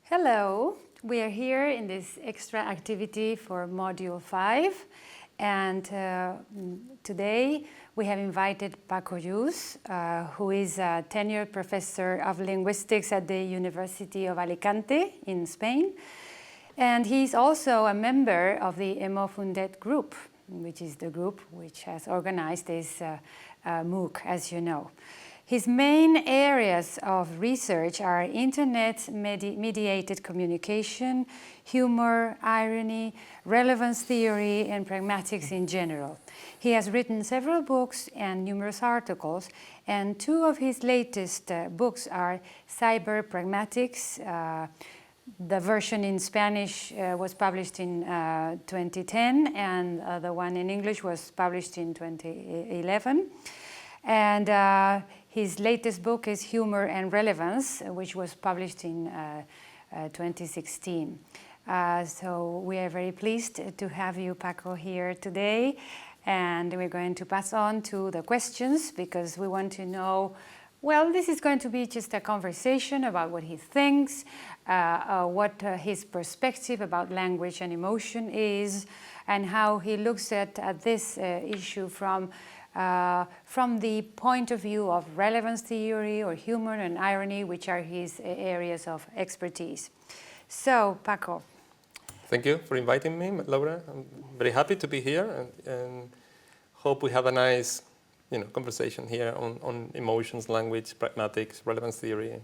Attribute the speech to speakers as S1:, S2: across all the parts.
S1: Hello, we are here in this extra activity for Module 5, and today we have invited Paco Yus, who is a tenured professor of linguistics at the University of Alicante in Spain, and he's also a member of the UNED group, which is the group which has organized this MOOC, as you know. His main areas of research are internet-mediated communication, humor, irony, relevance theory, and pragmatics in general. He has written several books and numerous articles, and two of his latest books are Cyber Pragmatics. The version in Spanish was published in 2010, and the one in English was published in 2011. And his latest book is Humor and Relevance, which was published in 2016. So we are very pleased to have you, Paco, here today. And we're going to pass on to the questions because we want to know, well, this is going to be just a conversation about what he thinks, what his perspective about language and emotion is, and how he looks at this issue from the point of view of relevance theory or humor and irony, which are his areas of expertise. So, Paco.
S2: Thank you for inviting me, Laura. I'm very happy to be here and hope we have a nice conversation here on emotions, language, pragmatics, relevance theory.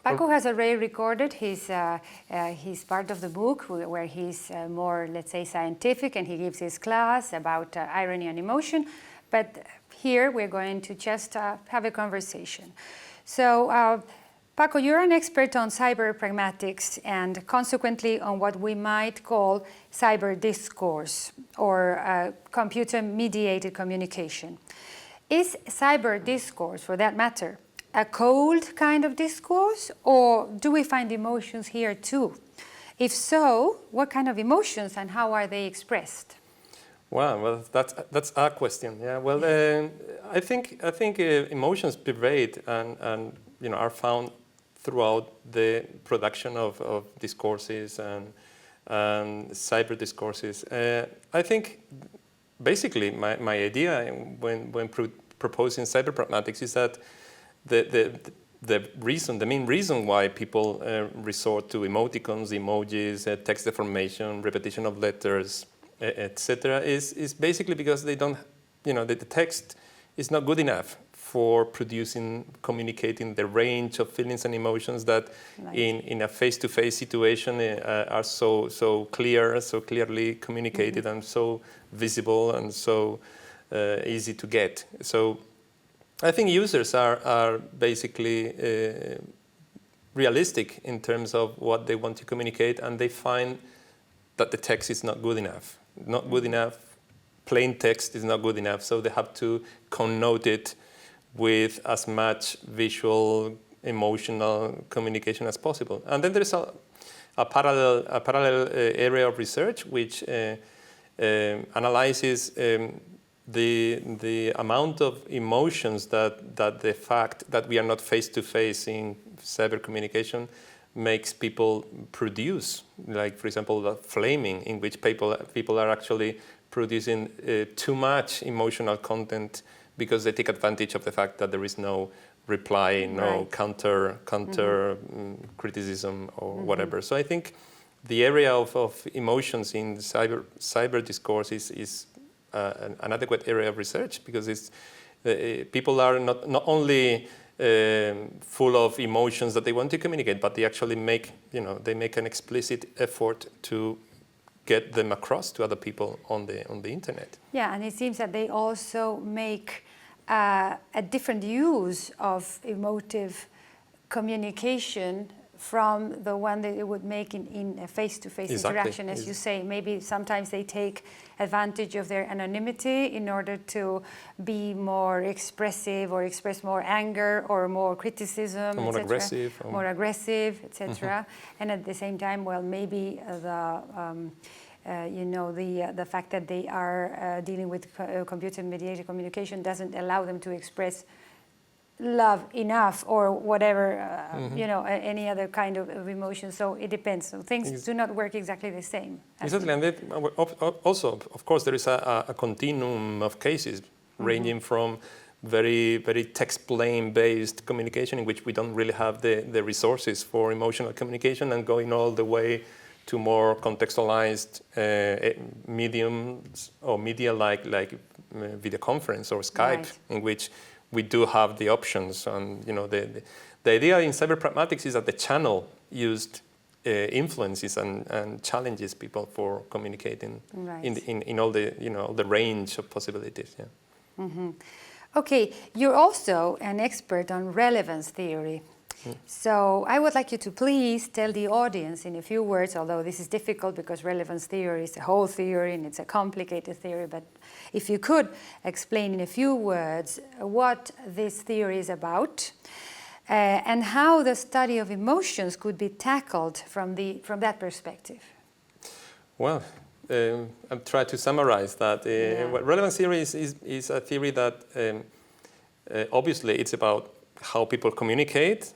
S1: Paco has already recorded his part of the book where he's more, let's say, scientific, and he gives his class about irony and emotion. But here we're going to just have a conversation. So, Paco, you're an expert on cyber pragmatics and consequently on what we might call cyber discourse or computer-mediated communication. Is cyber discourse, for that matter, a cold kind of discourse, or do we find emotions here too? If so, what kind of emotions and how are they expressed?
S2: Well, that's a question. Yeah. Well, I think emotions pervade and are found throughout the production of discourses and cyber discourses. I think basically my idea when proposing cyber pragmatics is that the main reason why people resort to emoticons, emojis, text deformation, repetition of letters, etc., is basically because they don't, the text is not good enough for communicating the range of feelings and emotions that in a face-to-face situation are so clear, so clearly communicated, and so visible and so easy to get. So I think users are basically realistic in terms of what they want to communicate, and they find that the text is not good enough. Not good enough, plain text is not good enough, so they have to connote it with as much visual, emotional communication as possible. And then there's a parallel area of research which analyzes the amount of emotions that the fact that we are not face-to-face in cyber communication makes people produce, like, for example, the flaming, in which people are actually producing too much emotional content because they take advantage of the fact that there is no reply, no counter criticism or whatever. So I think the area of emotions in cyber discourse is an adequate area of research because people are not only full of emotions that they want to communicate, but they actually make an explicit effort to get them across to other people on the internet.
S1: Yeah, and it seems that they also make a different use of emotive communication from the one that they would make in a face-to-face interaction, as you say. Maybe sometimes they take advantage of their anonymity in order to be more expressive or express more anger or more criticism,
S2: more aggressive,
S1: etc. And at the same time, well, maybe the fact that they are dealing with computer-mediated communication doesn't allow them to express love enough or whatever, any other kind of emotion. So it depends. So things do not work exactly the same.
S2: Exactly, and also, of course, there is a continuum of cases ranging from very, very text-plain-based communication in which we don't really have the resources for emotional communication, and going all the way to more contextualized mediums or media like video conference or Skype, right, in which we do have the options. And the idea in cyber pragmatics is that the channel used influences and challenges people for communicating, right, in all the range of possibilities. Yeah.
S1: Mm-hmm. Okay, you're also an expert on relevance theory. So I would like you to please tell the audience in a few words, although this is difficult because relevance theory is a whole theory and it's a complicated theory, but if you could explain in a few words what this theory is about and how the study of emotions could be tackled from that perspective.
S2: Well, I'll try to summarize that. Relevance theory is a theory that obviously it's about how people communicate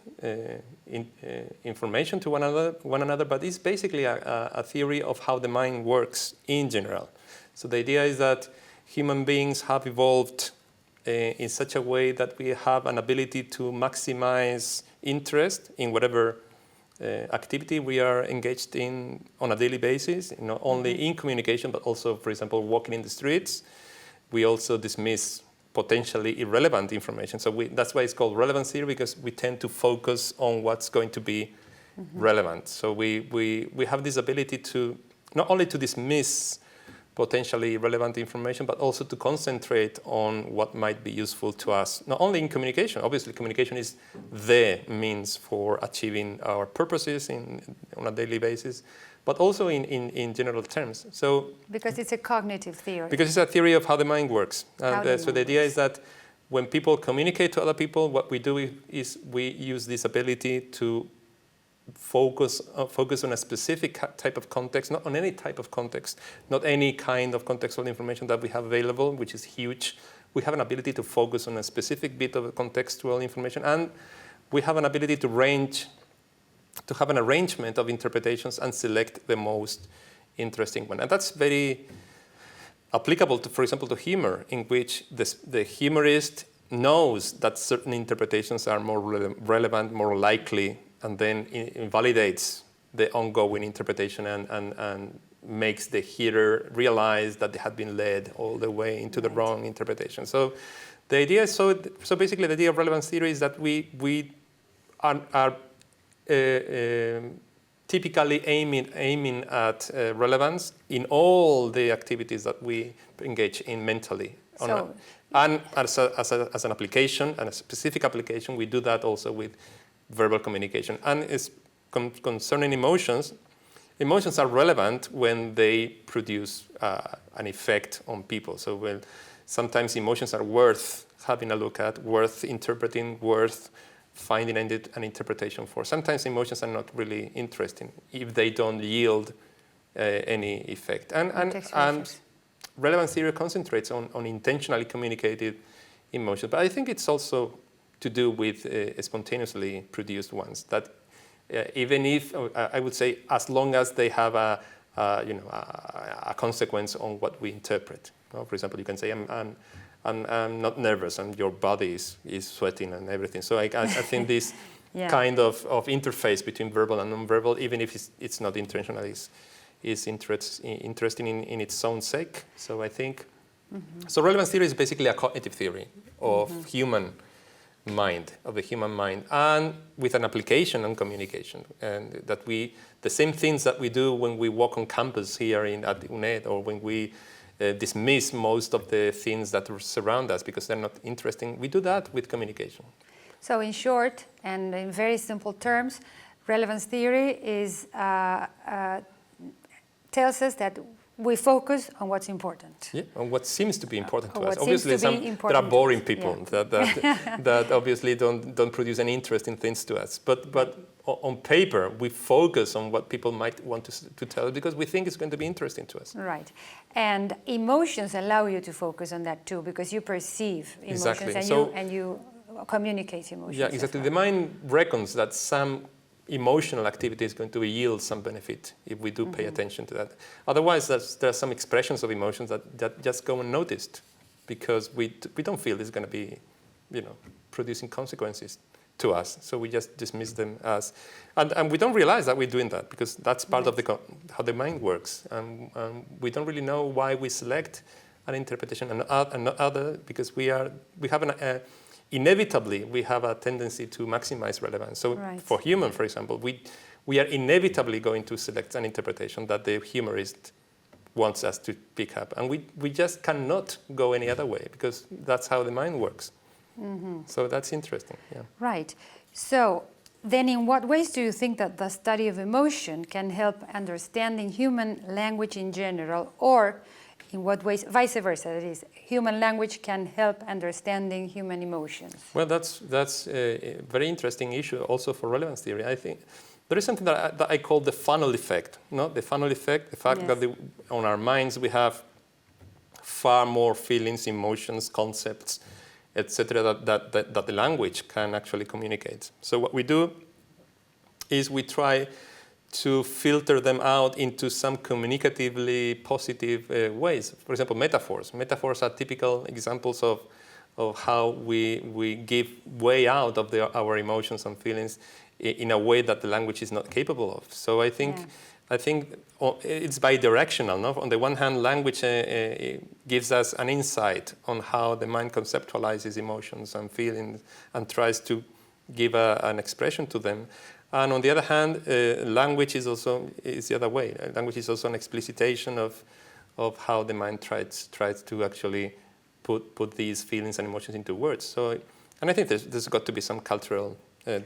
S2: information to one another, but it's basically a theory of how the mind works in general. So the idea is that human beings have evolved in such a way that we have an ability to maximize interest in whatever activity we are engaged in on a daily basis, not only in communication, but also, for example, walking in the streets. We also dismiss potentially irrelevant information. So that's why it's called relevance theory, because we tend to focus on what's going to be relevant. So we have this ability to not only to dismiss potentially irrelevant information, but also to concentrate on what might be useful to us, not only in communication. Obviously, communication is the means for achieving our purposes on a daily basis, but also in general terms. So
S1: because it's a cognitive theory.
S2: Because it's a theory of how the mind works. And so the idea is that when people communicate to other people, what we do is we use this ability to focus on a specific type of context, not on any type of context, not any kind of contextual information that we have available, which is huge. We have an ability to focus on a specific bit of contextual information, and we have an ability to have an arrangement of interpretations and select the most interesting one. And that's very applicable to, for example, to humor, in which the humorist knows that certain interpretations are more relevant, more likely, and then invalidates the ongoing interpretation and makes the hearer realize that they had been led all the way into the wrong interpretation. So the idea is, so basically the idea of relevance theory is that we are typically aiming at relevance in all the activities that we engage in mentally. And as an application, and a specific application, we do that also with verbal communication. And it's concerning emotions. Emotions are relevant when they produce an effect on people. So sometimes emotions are worth having a look at, worth interpreting, worth finding an interpretation for. Sometimes emotions are not really interesting if they don't yield any effect. And relevance theory concentrates on intentionally communicated emotions. But I think it's also to do with spontaneously produced ones. That even if, I would say, as long as they have a consequence on what we interpret. For example, you can say, I'm not nervous, and your body is sweating and everything. So I think this kind of interface between verbal and non-verbal, even if it's not intentional, is interesting in its own sake. So I think, so relevance theory is basically a cognitive theory of the human mind, and with an application on communication. And that the same things that we do when we walk on campus here at UNED, or when we dismiss most of the things that surround us because they're not interesting, we do that with communication.
S1: So in short, and in very simple terms, relevance theory tells us that we focus on what's important.
S2: Yeah, on what seems to be important to us. Obviously, there are boring people that obviously don't produce any interesting things to us. But on paper, we focus on what people might want to tell because we think it's going to be interesting to us.
S1: Right. And emotions allow you to focus on that too, because you perceive emotions
S2: Exactly.
S1: and you communicate emotions.
S2: Yeah, exactly.
S1: Well.
S2: The mind reckons that some emotional activity is going to yield some benefit if we do pay attention to that. Otherwise, there are some expressions of emotions that just go unnoticed because we don't feel it's going to be, producing consequences to us. So we just dismiss them as, and we don't realize that we're doing that because that's part of how the mind works. And we don't really know why we select an interpretation and not other because inevitably we have a tendency to maximize relevance. So for humor, for example, we are inevitably going to select an interpretation that the humorist wants us to pick up. And we just cannot go any other way because that's how the mind works. So that's interesting. Yeah.
S1: Right. So then in what ways do you think that the study of emotion can help understanding human language in general, or in what ways, vice versa, that is, human language can help understanding human emotions?
S2: Well, that's a very interesting issue also for relevance theory. I think there is something that I call the funnel effect. The funnel effect, the fact that on our minds we have far more feelings, emotions, concepts, etc., that the language can actually communicate. So what we do is we try to filter them out into some communicatively positive ways. For example, metaphors. Metaphors are typical examples of how we give way out of our emotions and feelings in a way that the language is not capable of. So I think it's bidirectional. No? On the one hand, language gives us an insight on how the mind conceptualizes emotions and feelings and tries to give an expression to them. And on the other hand, language is the other way. Language is also an explicitation of how the mind tries to actually put these feelings and emotions into words. So, and I think there's got to be some cultural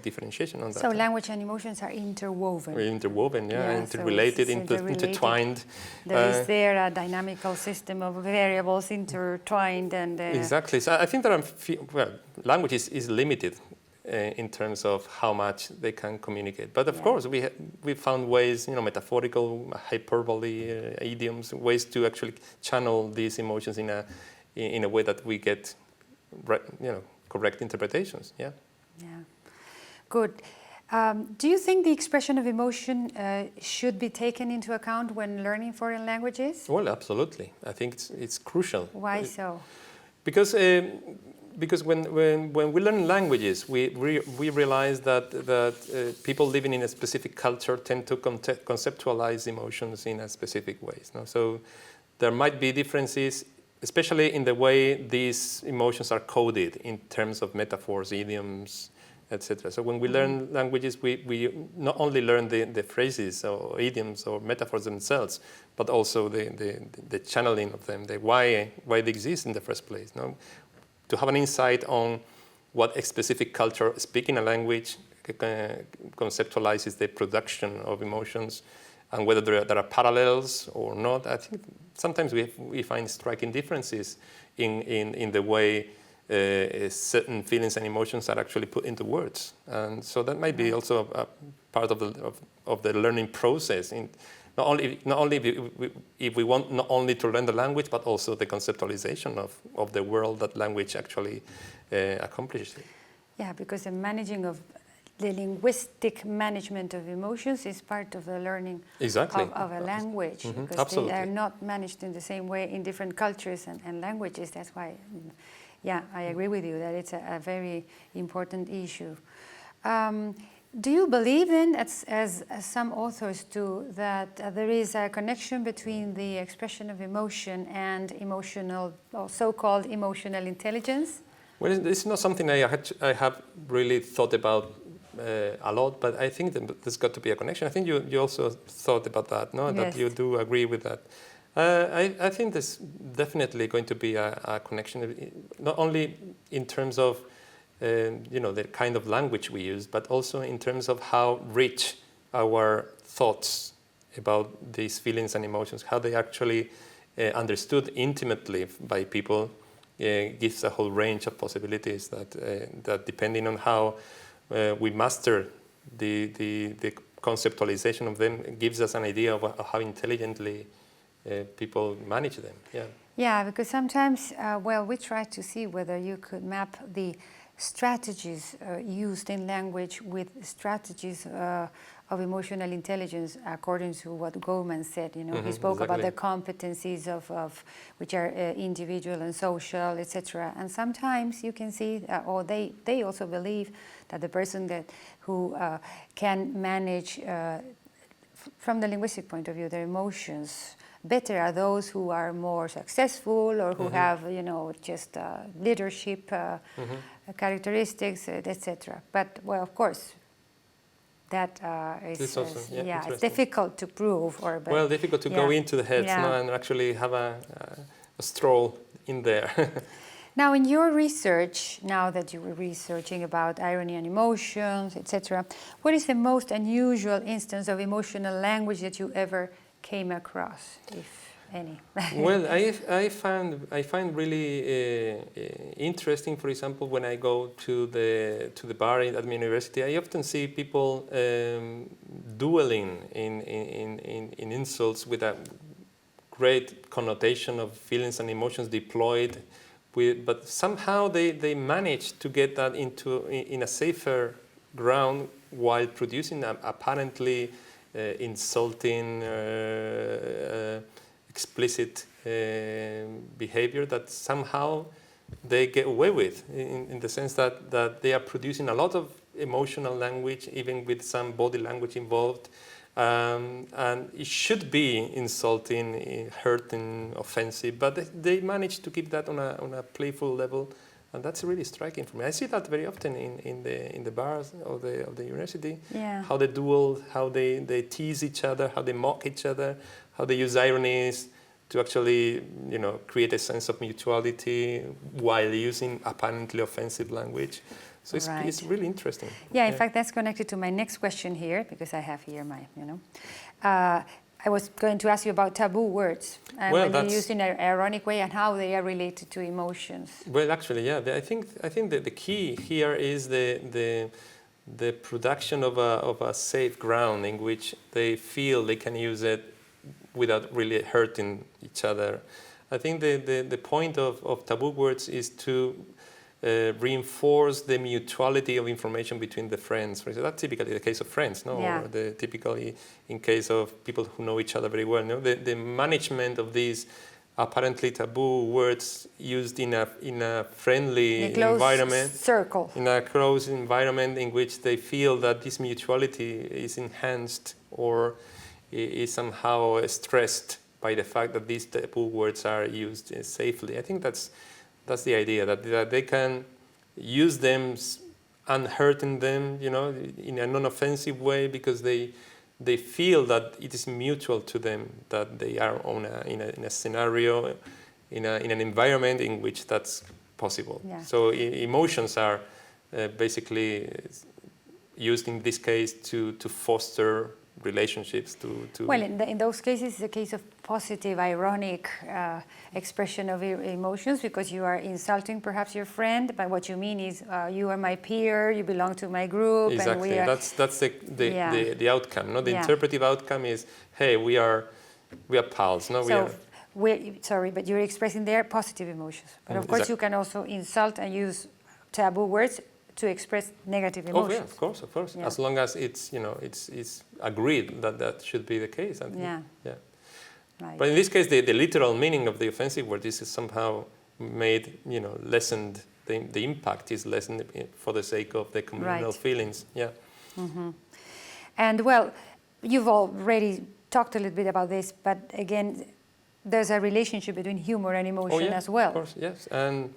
S2: differentiation on that.
S1: So language and emotions are interwoven.
S2: Interwoven, interrelated, intertwined.
S1: There is a dynamical system of variables intertwined and...
S2: Exactly. So I think there are, language is limited in terms of how much they can communicate. But of course, we found ways, metaphorical, hyperbole, idioms, ways to actually channel these emotions in a way that we get, correct interpretations. Yeah.
S1: Yeah. Good. Do you think the expression of emotion should be taken into account when learning foreign languages?
S2: Well, absolutely. I think it's crucial.
S1: Why so?
S2: Because when we learn languages, we realize that people living in a specific culture tend to conceptualize emotions in a specific ways. No? So there might be differences, especially in the way these emotions are coded in terms of metaphors, idioms, etc. So when we learn languages, we not only learn the phrases or idioms or metaphors themselves, but also the channeling of them, why they exist in the first place. No? To have an insight on what a specific culture speaking a language conceptualizes the production of emotions and whether there are parallels or not. I think sometimes we find striking differences in the way certain feelings and emotions are actually put into words. And so that might be also a part of the learning process. Not only if we want not only to learn the language, but also the conceptualization of the world that language actually accomplishes. Yeah,
S1: because the linguistic management of emotions is part of the learning of a language. Because
S2: Absolutely.
S1: They are not managed in the same way in different cultures and languages. That's why, I agree with you that it's a very important issue. Do you believe then, as some authors do, that there is a connection between the expression of emotion and emotional, or so-called emotional intelligence?
S2: Well, it's not something I have really thought about a lot, but I think that there's got to be a connection. I think you also thought about that, no? Yes. That you do agree with that. I think there's definitely going to be a connection, not only in terms of the kind of language we use, but also in terms of how rich our thoughts about these feelings and emotions, how they actually understood intimately by people, gives a whole range of possibilities that depending on how we master the conceptualization of them gives us an idea of how intelligently people manage them. Yeah.
S1: Yeah, because sometimes, we try to see whether you could map the strategies used in language with strategies of emotional intelligence, according to what Goleman said. He spoke about the competencies of which are individual and social, etc. And sometimes you can see, or they also believe that the person who can manage, from the linguistic point of view, their emotions better are those who are more successful or who have, just leadership characteristics, etc. But, of course, that is
S2: also,
S1: it's difficult to prove.
S2: Difficult to go into the heads and actually have a stroll in there.
S1: Now, in your research, now that you were researching about irony and emotions, etc., what is the most unusual instance of emotional language that you ever came across, if any?
S2: Well, I find really interesting, for example, when I go to the bar at my university, I often see people dueling in insults with a great connotation of feelings and emotions deployed, but somehow they manage to get that in a safer ground while producing apparently insulting, explicit behavior that somehow they get away with, in the sense that they are producing a lot of emotional language, even with some body language involved. And it should be insulting, hurting, offensive, but they manage to keep that on a playful level. And that's really striking for me. I see that very often in the bars of the university.
S1: Yeah.
S2: How they duel, how they tease each other, how they mock each other, how they use ironies to actually, create a sense of mutuality while using apparently offensive language. So it's really interesting.
S1: Yeah, in fact, that's connected to my next question here, because I have here my, I was going to ask you about taboo words, when they're used in an ironic way and how they are related to emotions.
S2: Well, actually, yeah, I think that the key here is the production of a safe ground in which they feel they can use it without really hurting each other. I think the point of taboo words is to reinforce the mutuality of information between the friends. For example, that's typically the case of friends, no?
S1: Yeah.
S2: Or typically in case of people who know each other very well. No? The management of these apparently taboo words used in a friendly environment,
S1: circle,
S2: in a close environment in which they feel that this mutuality is enhanced or is somehow stressed by the fact that these taboo words are used safely. I think that's the idea, that they can use them unhurting them, in a non-offensive way, because they feel that it is mutual to them, that they are in a scenario, in an environment in which that's possible.
S1: Yeah.
S2: So emotions are basically used in this case to foster relationships to
S1: Well, in those cases, it's a case of positive, ironic expression of emotions, because you are insulting perhaps your friend, but what you mean is you are my peer, you belong to my group.
S2: Exactly,
S1: and we are,
S2: that's the outcome. No, the interpretive outcome is, hey, we are pals. No,
S1: sorry, but you're expressing their positive emotions. But of course, you can also insult and use taboo words to express negative emotions.
S2: Oh yeah, of course. Yeah. As long as it's it's agreed that should be the case.
S1: Yeah.
S2: Right. But in this case, the literal meaning of the offensive word is somehow made, lessened. The impact is lessened for the sake of the communal feelings. Yeah.
S1: Mm-hmm. And well, you've already talked a little bit about this, but again, there's a relationship between humor and emotion as well.
S2: Of course, yes. And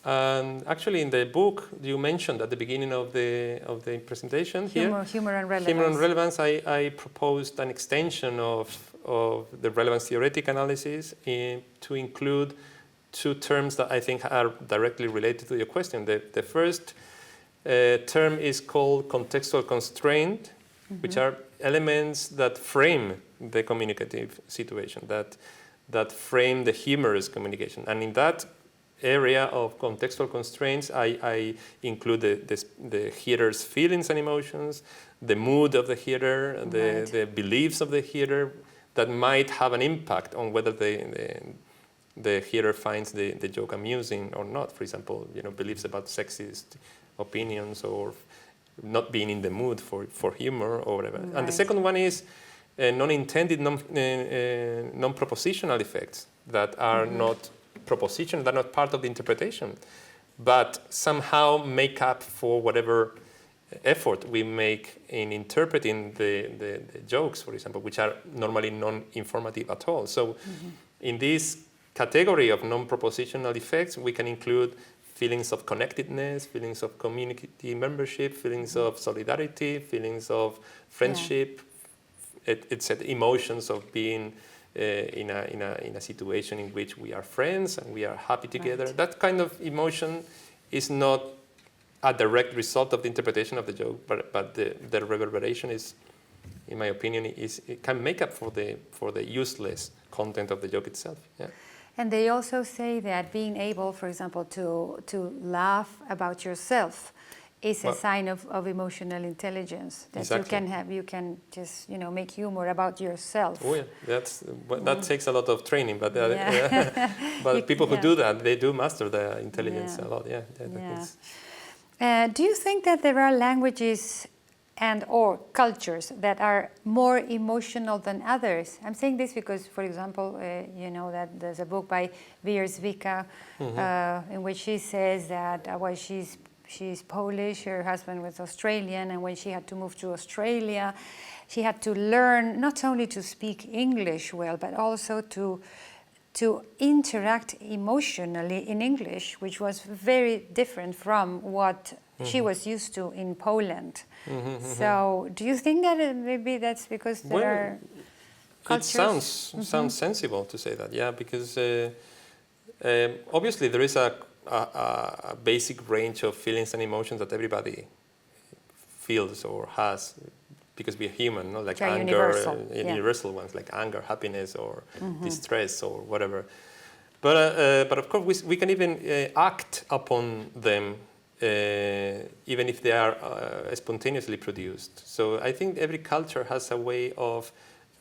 S2: actually, in the book, you mentioned at the beginning of the presentation
S1: humor and relevance.
S2: Humor and relevance. I proposed an extension of the relevance theoretic analysis to include two terms that I think are directly related to your question. The first term is called contextual constraint, which are elements that frame the communicative situation, that frame the humorous communication, and in that area of contextual constraints, I include the hearer's feelings and emotions, the mood of the hearer, the beliefs of the hearer that might have an impact on whether the hearer finds the joke amusing or not. For example, beliefs about sexist opinions or not being in the mood for humor or whatever. Right. And the second one is non-intended, non-propositional effects that are not proposition, they're not part of the interpretation, but somehow make up for whatever effort we make in interpreting the jokes, for example, which are normally non-informative at all. So in this category of non-propositional effects, we can include feelings of connectedness, feelings of community membership, feelings of solidarity, feelings of friendship, etc. Emotions of being in a situation in which we are friends and we are happy together. Right. That kind of emotion is not a direct result of the interpretation of the joke, but the reverberation is, in my opinion, it can make up for the useless content of the joke itself. Yeah.
S1: And they also say that being able, for example, to laugh about yourself is a sign of emotional intelligence. That exactly. you can just make humor about yourself.
S2: Oh yeah, that takes a lot of training, but but people who do that, they do master their intelligence a lot.
S1: Do you think that there are languages and or cultures that are more emotional than others? I'm saying this because, for example, that there's a book by Fecha in which she says that she's Polish, her husband was Australian, and when she had to move to Australia, she had to learn not only to speak English well, but also to interact emotionally in English, which was very different from what she was used to in Poland. So do you think that maybe that's because there are cultures?
S2: It sounds sensible to say that, because obviously there is a basic range of feelings and emotions that everybody feels or has, because we're human, like anger, universal ones like anger, happiness, or distress, or whatever. But of course we can even act upon them, even if they are spontaneously produced. So I think every culture has a way of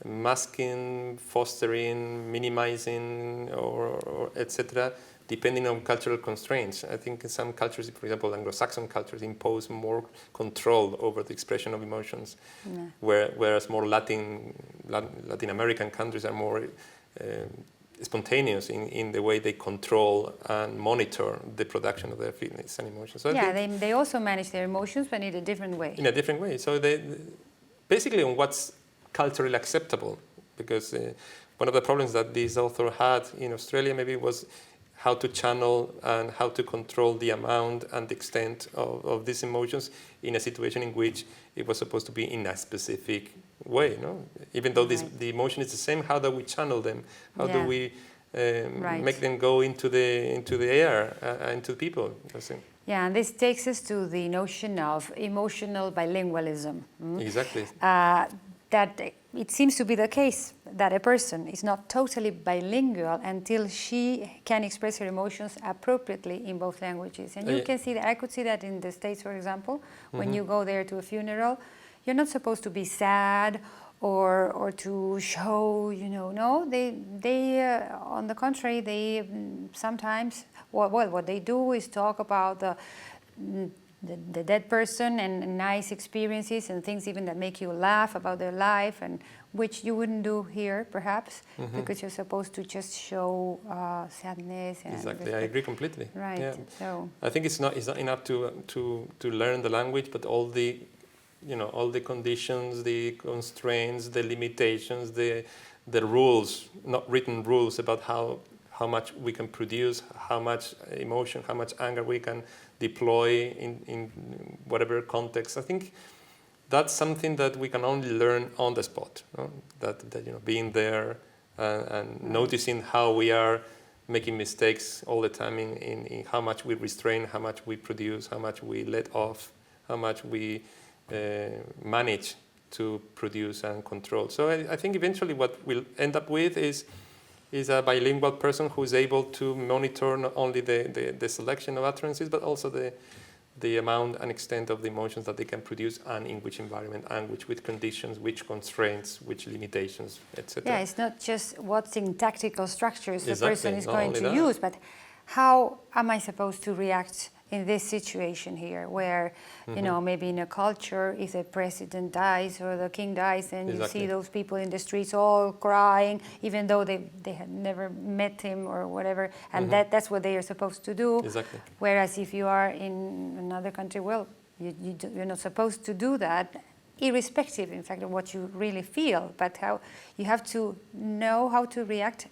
S2: masking, fostering, minimizing, or etc., depending on cultural constraints. I think in some cultures, for example, Anglo-Saxon cultures impose more control over the expression of emotions, whereas more Latin American countries are more spontaneous in the way they control and monitor the production of their feelings and emotions. So
S1: they also manage their emotions, but in a different way.
S2: In a different way. So they basically on what's culturally acceptable, because one of the problems that this author had in Australia maybe was how to channel and how to control the amount and the extent of these emotions in a situation in which it was supposed to be in a specific way. Even though the emotion is the same, how do we channel them? How do we make them go into the air, into people?
S1: Yeah, and this takes us to the notion of emotional bilingualism.
S2: Exactly.
S1: That it seems to be the case that a person is not totally bilingual until she can express her emotions appropriately in both languages. And you can see that, I could see that in the States, for example, when you go there to a funeral, you're not supposed to be sad or to show, no, they on the contrary, they sometimes, what they do is talk about the dead person and nice experiences and things even that make you laugh about their life, and which you wouldn't do here perhaps because you're supposed to just show sadness.
S2: Exactly, I agree completely.
S1: Right. Yeah. So
S2: I think it's not enough to learn the language, but all the conditions, the constraints, the limitations, the rules, not written rules about how much we can produce, how much emotion, how much anger we can deploy in whatever context. I think that's something that we can only learn on the spot. That being there and noticing how we are making mistakes all the time in how much we restrain, how much we produce, how much we let off, how much we manage to produce and control. So I think eventually what we'll end up with is is a bilingual person who is able to monitor not only the selection of utterances, but also the amount and extent of the emotions that they can produce, and in which environment, and which conditions, which constraints, which limitations, etc.
S1: Yeah, it's not just what syntactical structures the
S2: Exactly,
S1: person is
S2: not
S1: going
S2: only
S1: to
S2: that.
S1: use, but how am I supposed to react in this situation here, where, you know, maybe in a culture, if the president dies or the king dies, and you see those people in the streets all crying, even though they had never met him or whatever, and that's what they are supposed to do.
S2: Exactly.
S1: Whereas if you are in another country, well, you're not supposed to do that, irrespective, in fact, of what you really feel, but how you have to know how to react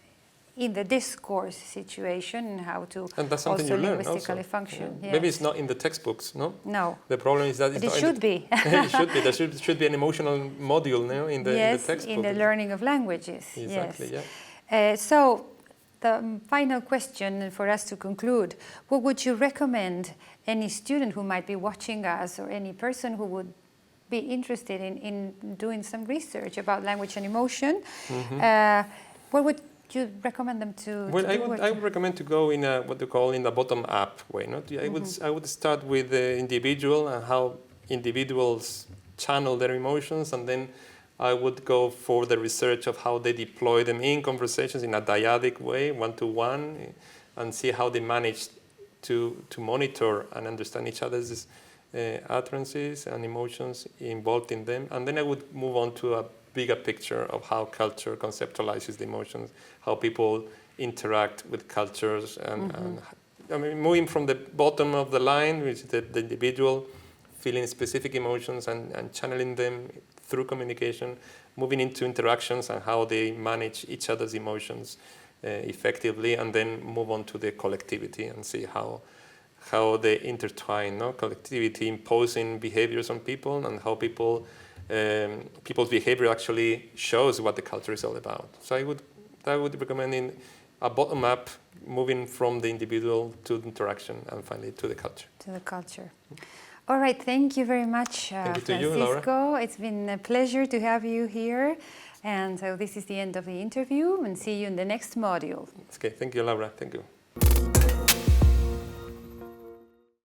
S1: in the discourse situation, and how to
S2: And that's something
S1: also
S2: you learn
S1: linguistically
S2: also.
S1: function.
S2: Yeah.
S1: Yes.
S2: Maybe it's not in the textbooks, no?
S1: No.
S2: The problem is that
S1: But
S2: it's
S1: it
S2: not
S1: should be.
S2: It should be. There should be an emotional module, no, in the
S1: Yes,
S2: textbook.
S1: in the learning of languages.
S2: Exactly.
S1: Yes.
S2: Yeah.
S1: So, the final question for us to conclude: what would you recommend any student who might be watching us, or any person who would be interested in doing some research about language and emotion? What would you recommend them to
S2: Well,
S1: do?
S2: I would recommend to go in a, what you call in the bottom-up way. Not? I would start with the individual and how individuals channel their emotions, and then I would go for the research of how they deploy them in conversations in a dyadic way, one-to-one, and see how they manage to monitor and understand each other's utterances and emotions involved in them. And then I would move on to a bigger picture of how culture conceptualizes the emotions, how people interact with cultures, and I mean, moving from the bottom of the line, which is the individual feeling specific emotions and channeling them through communication, moving into interactions and how they manage each other's emotions effectively, and then move on to the collectivity and see how they intertwine, no? Collectivity imposing behaviors on people, and how people's behavior actually shows what the culture is all about. So I would recommend in a bottom-up, moving from the individual to the interaction, and finally to the culture.
S1: To the culture. All right, thank you very much,
S2: Thank you to
S1: Francisco.
S2: you, Laura.
S1: It's been a pleasure to have you here. And so this is the end of the interview, and see you in the next module.
S2: Okay, thank you, Laura. Thank you.